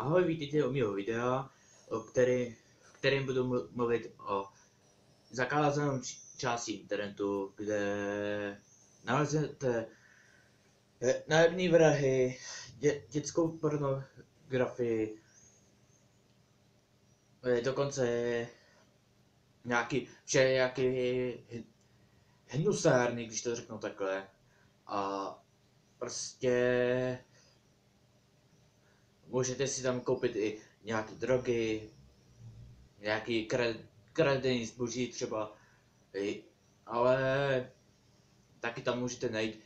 Ahoj, vítejte u mého videa, v kterém budu mluvit o zakázaném části internetu, kde naleznete nájemní vrahy, dětskou pornografii, dokonce nějaký hnusárny, když to řeknu takhle. A prostě můžete si tam koupit i nějaké drogy, nějaký kradený zboží třeba, ale taky tam můžete najít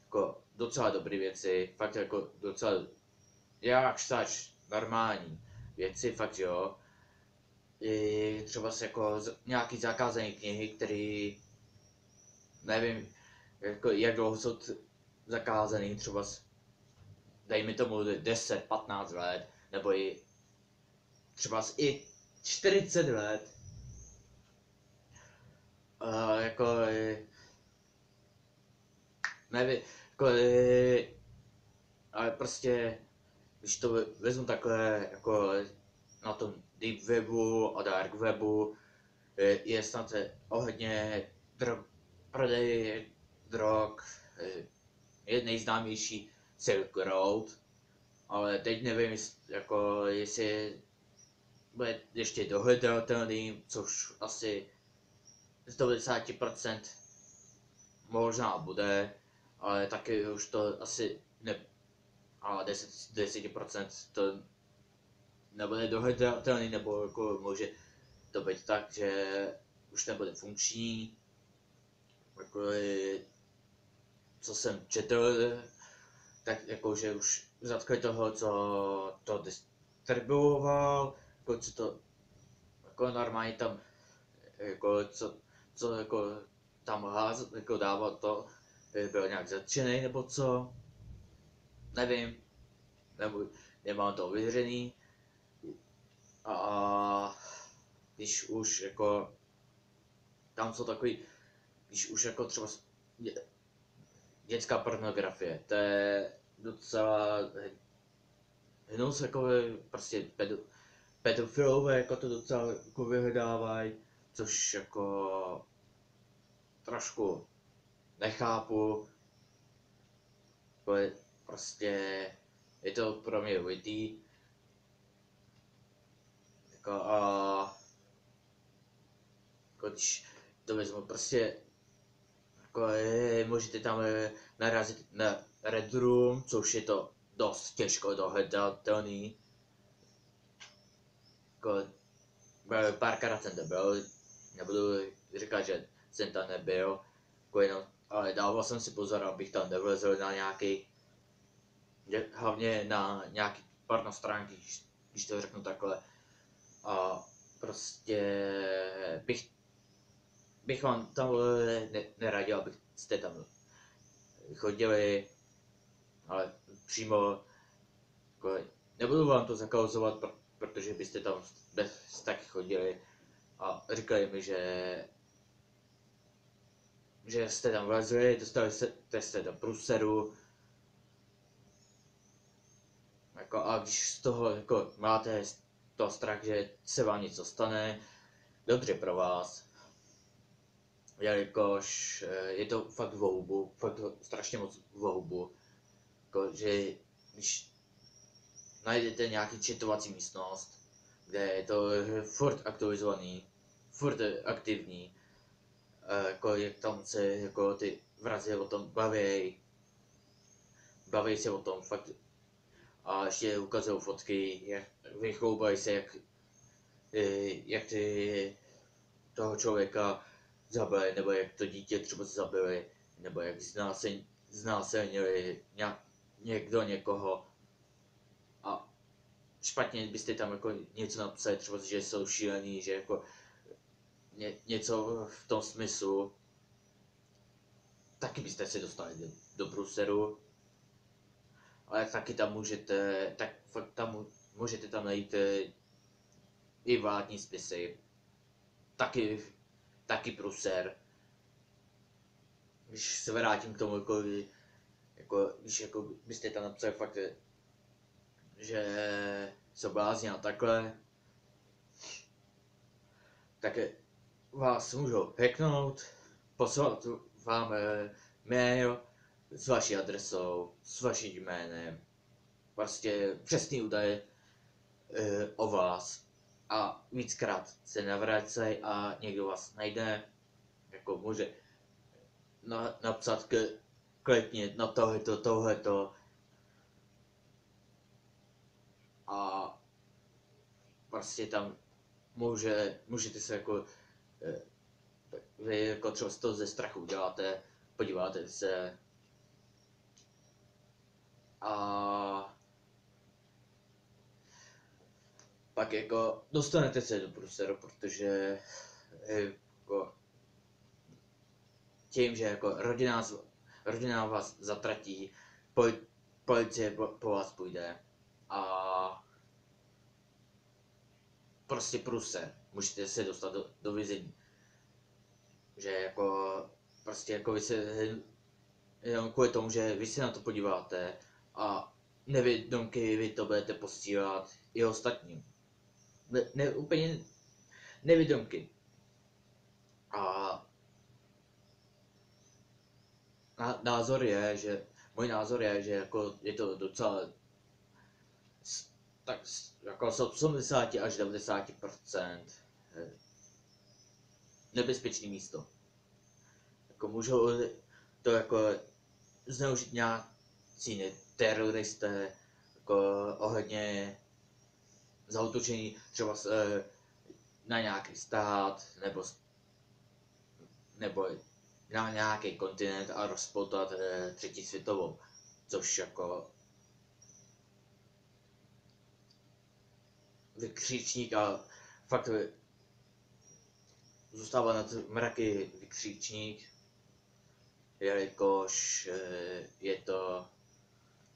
jako docela dobré věci, fakt jako docela jakž normální věci, fakt jo. I třeba jako nějaký zakázané knihy, které nevím, jako jak dlouho jsou zakázaný, třeba dejme tomu 10-15 let, nebo i třeba i 40 let. Jako nevím, jako, ale prostě, když to vezmu takhle, jako na tom deep webu a dark webu, je snad ohledně prodej drog, je nejznámější Silk Road, ale teď nevím, jako, jestli bude ještě dohledatelný, což asi z 90% možná bude, ale taky už to asi ne, ale 10% to nebude dohledatelný, nebo jako může to být tak, že už nebude funkční. Jako co jsem četl, tak jako, že už zatkli toho, co to distribuoval, jako co to jako normálně tam jako co jako tam jako dával to, byl nějak zatčený nebo co, nevím, nebo nemám to ověřený. A když už jako tam jsou takový, když už jako třeba dětská pornografie, to je docela hnus, jako prostě pedofilové jako to docela jako vyhledávají, což jako trošku nechápu, jako prostě je to pro mě ujitý, jako když to vezmu, prostě jako můžete tam narazit na Red Room, což je to dost těžko dohledatelný. Jako, párkrát jsem to byl, nebudu říkat, že jsem tam nebyl, jako jenom, ale dával jsem si pozor, abych tam nevlezl na nějaký, hlavně na nějaký porno stránky, když to řeknu takhle. A prostě bych vám tam neradil, abyste tam chodili, ale přímo jako, nebudu vám to zakazovat, protože byste tam taky chodili a říkali mi, že jste tam vlezli, dostali jste do průseru, jako, a když z toho jako, máte to strach, že se vám něco stane, dobře pro vás, jelikož je to fakt vohubu, fakt strašně moc vohubu, jako, že když najdete nějaký četovací místnost, kde je to furt aktualizovaný, furt aktivní, jako jak tam se jako ty vrazi o tom baví se o tom fakt a ještě ukazují fotky, jak vychloubají se, jak ty toho člověka zabili, nebo jak to dítě třeba zabili, nebo jak znásilnili někdo někoho. A špatně byste tam jako něco napsali, třeba že jsou šílení, že jako něco v tom smyslu, taky byste se dostali do průseru. Ale taky tam můžete tam najít i vládní spisy, taky průser. Když se vrátím k tomu, když byste tam napsali fakt, že soblázní a takhle, tak vás můžou hacknout, poslat vám mail s vaší adresou, s vaším jménem, prostě přesný údaje o vás a víckrát se navracej a někdo vás najde, jako může napsat klikni na tohleto a prostě tam můžete se jako vy jako třeba z toho ze strachu uděláte, podíváte se a pak jako dostanete se do průseru, protože jako tím, že jako rodina vás zatratí, policie po vás půjde a prostě průser, můžete se dostat do vězení. Že jako prostě jako vy se jenom kvůli tomu, že vy se na to podíváte a nevědomky vy to budete posílat i ostatním. Úplně nevědomky. A můj názor je, že jako je to docela tak jako z 80 až 90% nebezpečné místo. Jako můžou to jako zneužít nějací teroristé, jako ohledně zaútočení třeba na nějaký stát nebo na nějaký kontinent a rozpoutat třetí světovou, což jako vykřičník a fakt zůstává na mraky vykřičník, jelikož je to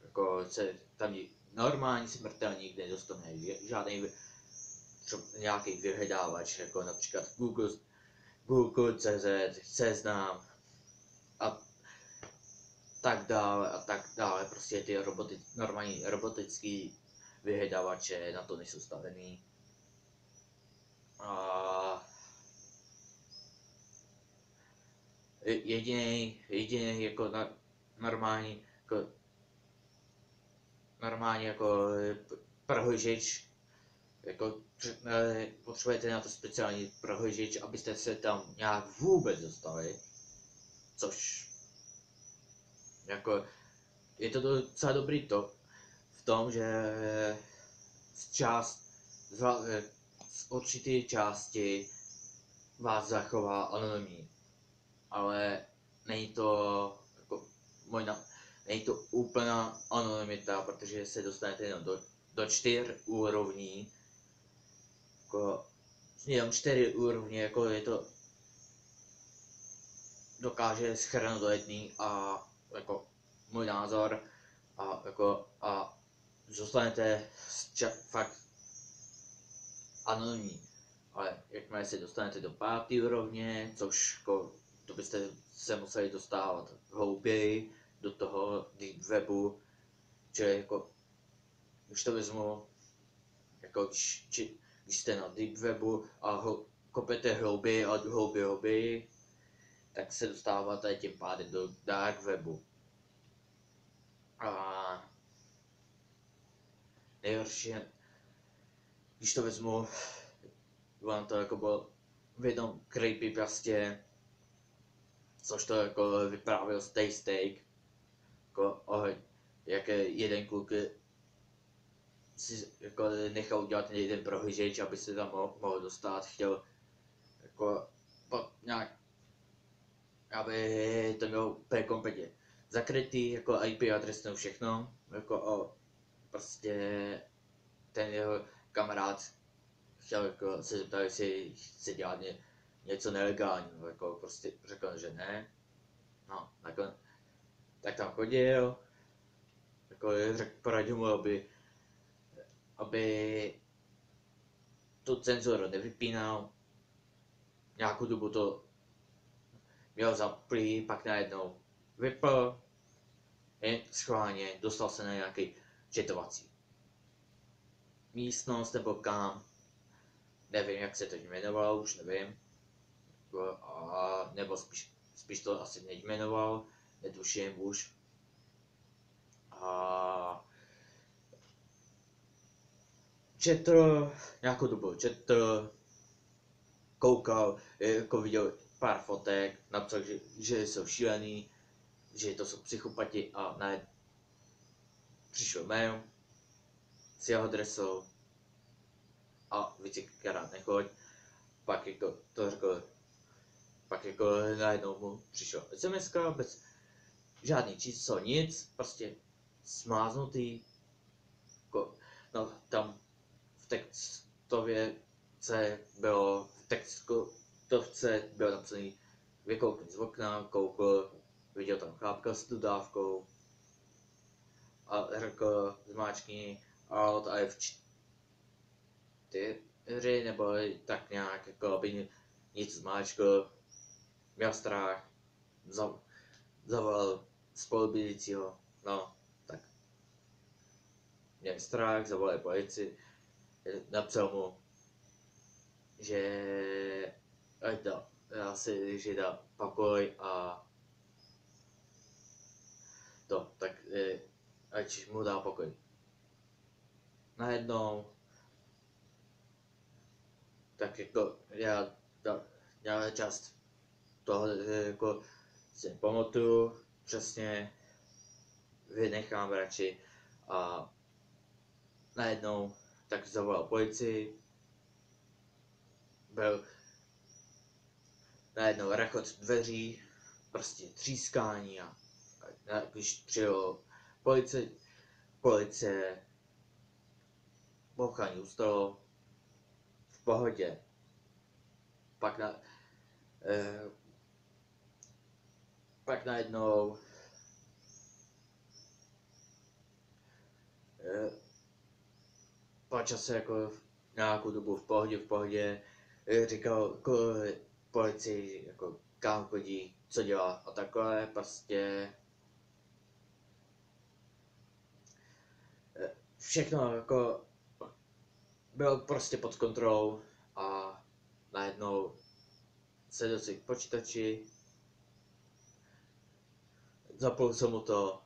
jako se tam normální smrtelník nedostane žádný třeba nějaký vyhledávač, jako například Google.cz, Seznam a tak dále, prostě ty normální robotický vyhledávače na to nejsou stavený. A jediný jako normální jako prohlížeč, jako potřebujete na to speciální prohlížeč, abyste se tam nějak vůbec dostali, což jako je to docela dobrý to v tom, že z určité části vás zachová anonymní, ale není to jako není to úplná anonymita, protože se dostanete jenom do 4 úrovní, jako jenom 4 úrovně, jako je to dokáže schrnout do jedný a jako můj názor a zůstanete fakt anonymní, ale jakmile se dostanete do 5. úrovně, což jako, to byste se museli dostávat hlouběji do toho deep webu, čili jako, když to vezmu, jako když jste na deep webu a kopete hlouběji a hlouběji, tak se dostáváte tím pádem do dark webu. A nejhorší, když to vezmu, vám to jako bylo v jednom creepypastě, což to jako vyprávěl Steak, jako jak jeden kluk si jako nechal udělat jeden prohlížeč, aby se tam mohl dostat, chtěl jako nějak, aby to mělo úplně kompletně zakrytý, jako IP adresnou všechno, jako prostě ten jeho kamarád chtěl jako se zeptat, jestli chce dělat něco nelegálního, jako prostě řekl, že ne, no, tak tam chodil, jako poradil mu, aby tu cenzuru nevypínal, nějakou dobu to měl zaplý, pak najednou vypl, jen schválně dostal se na nějaký četovací. místnost nebo kam, nevím, jak se to jmenovalo, už nevím, nebo spíš to asi nejmenoval, netuším už. A četl, nějakou dobu četl, koukal, jako viděl pár fotek, napsal, že jsou šílený, že to jsou psychopati a ne, přišel mail s jeho adresou a vícekrát nechoď, pak jako to řekl, pak jako najednou mu přišel SMS-ka bez žádný číslo, nic, prostě smáznutý, jako, no tam v textovce bylo, v textovce bylo napsaný, vykoukni z okna, koukl, viděl tam chlápka s dodávkou a řekl zmáčkni Alt a F4 nebo tak nějak, jako aby nic zmáčkl, měl strach, zavolal spolubydlícího, no tak měl strach, zavolal policii, napsal mu, že ať dá, že dá pokoj a to, tak ať mu dá pokoj. Najednou, tak jako já část toho jako si pamatuju přesně, vynechám radši a najednou tak zavolal policii, byl najednou rachot dveří, prostě třískání a když přijel policie, bouchání ustalo, v pohodě. Pak najednou po čase jako nějakou dobu v pohodě, říkal policii, jako kam chodí, co dělá a takhle, prostě všechno jako bylo prostě pod kontrolou a najednou sedl si k počítači, zapl se mu to,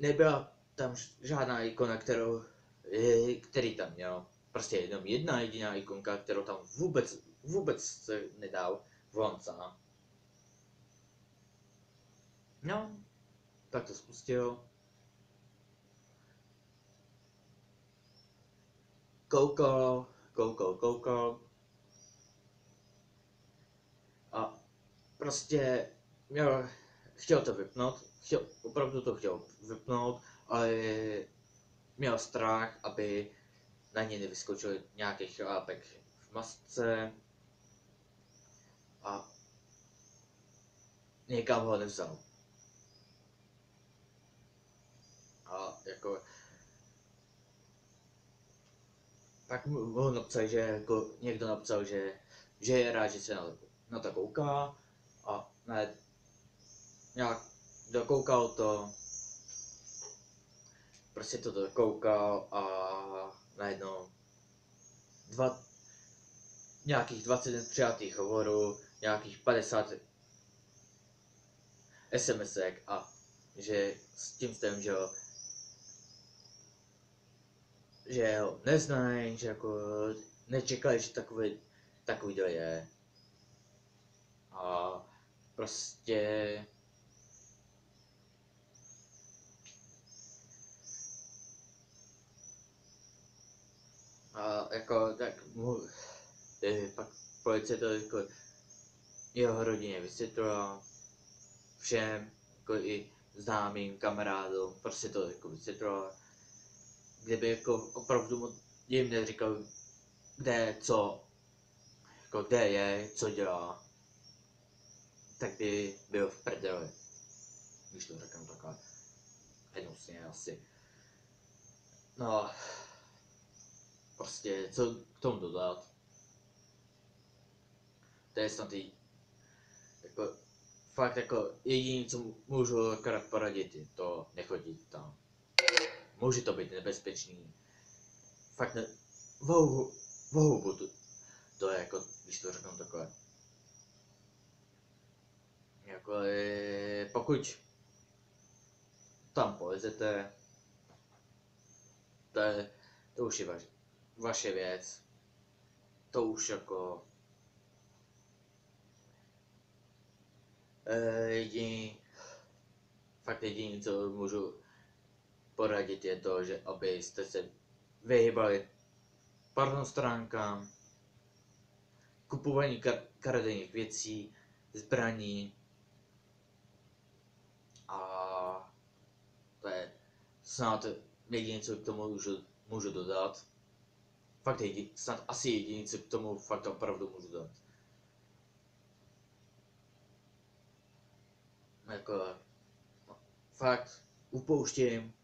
nebyla tam žádná ikona, který tam měl, prostě jenom jedna jediná ikonka, kterou tam vůbec se nedal volat sám. No, tak to spustil. Koukal a prostě chtěl to vypnout, opravdu to chtěl vypnout, ale měl strach, aby na něj nevyskočil nějaký chlápek v masce a někam ho nevzal. A jako pak mu napsal, že jako někdo napsal, že je rád, že se na to kouká a nějak dokoukal to, prostě to dokoukal a najednou nějakých 20 přijatých hovorů, nějakých 50 SMSek a že s tím stém, že ho neznají, že jako nečekali, že takový je. A prostě a jako tak pak policie to jako jeho rodině vysvětlila, všem, jako i známým kamarádům, prostě to jako vysvětlila. Kdyby jako opravdu jim neříkal, kde je, co dělá, tak by byl v prdeli, když to řeknu takhle hnusně asi. No, prostě co k tomu dodat? To je snad jako fakt jako jediné, co můžu akorát poradit, je to nechodit tam. může to být nebezpečný. Fakt ne, vohubu to je jako, když to řeknu takhle. Jako, pokud tam polezete, to už je vaše věc. To už jako jediný, co můžu poradit, je to, že abyste se vyhýbali pornostránkám, kupování kradených věcí, zbraní a to je snad jediné, co k tomu můžu dodat. Fakt snad asi jediné, co k tomu fakt opravdu můžu dodat. Jako, fakt upouštím,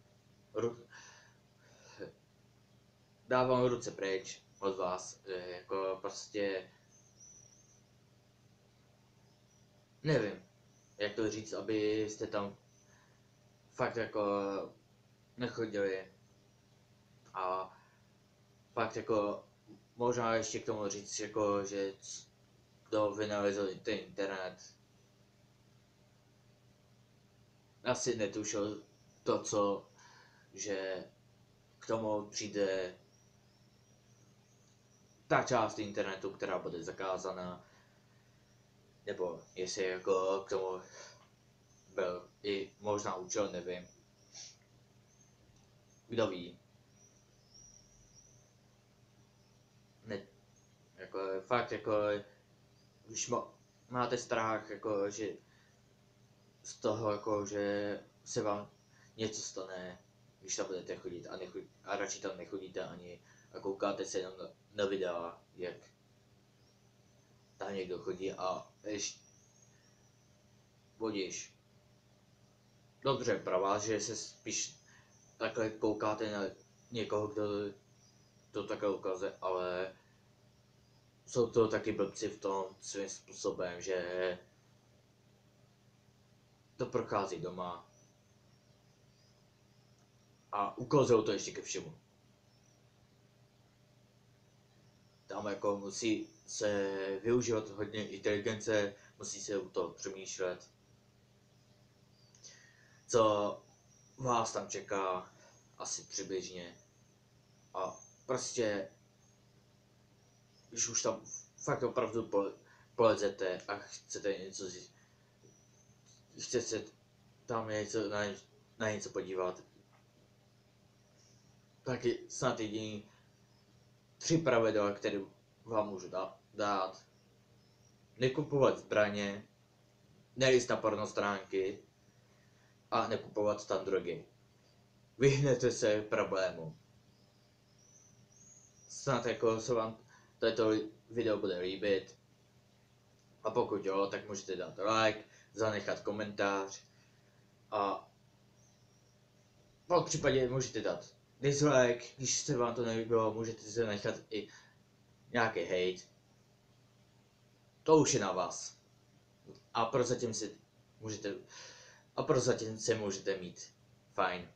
dávám ruce pryč od vás, jako prostě nevím, jak to říct, abyste tam fakt jako nechodili a fakt jako možná ještě k tomu říct, jako, že kdo vynalezl ten internet, asi netušil to, že k tomu přijde ta část internetu, která bude zakázaná, nebo jestli jako k tomu byl i možná účel, nevím. Kdo ví. Ne, jako fakt jako, když máte strach, jako, že z toho, jako, že se vám něco stane, když tam budete chodit a radši tam nechodíte ani a koukáte se jenom na videa, jak tam někdo chodí a ještě vodíš. Dobře pro vás, že se spíš takhle koukáte na někoho, kdo to takhle ukazuje, ale jsou to taky blbci v tom svým způsobem, že to prochází doma a ukazují to ještě ke všemu. Tam jako musí se využívat hodně inteligence, musí se u toho přemýšlet, co vás tam čeká asi přibližně. A prostě, když už tam fakt opravdu polezete a chcete něco chcete se tam na něco podívat, tak je snad jediný 3 pravidla, které vám můžu dát. Nekupovat zbraně, nejít na pornostránky a nekupovat tam drogy. Vyhnete se problému. Snad jako se vám toto video bude líbit. A pokud jo, tak můžete dát like, zanechat komentář a v případě můžete dát dislike, když se vám to nelíbilo, můžete se nechat i nějaký hate. To už je na vás. A prozatím se můžete mít fajn.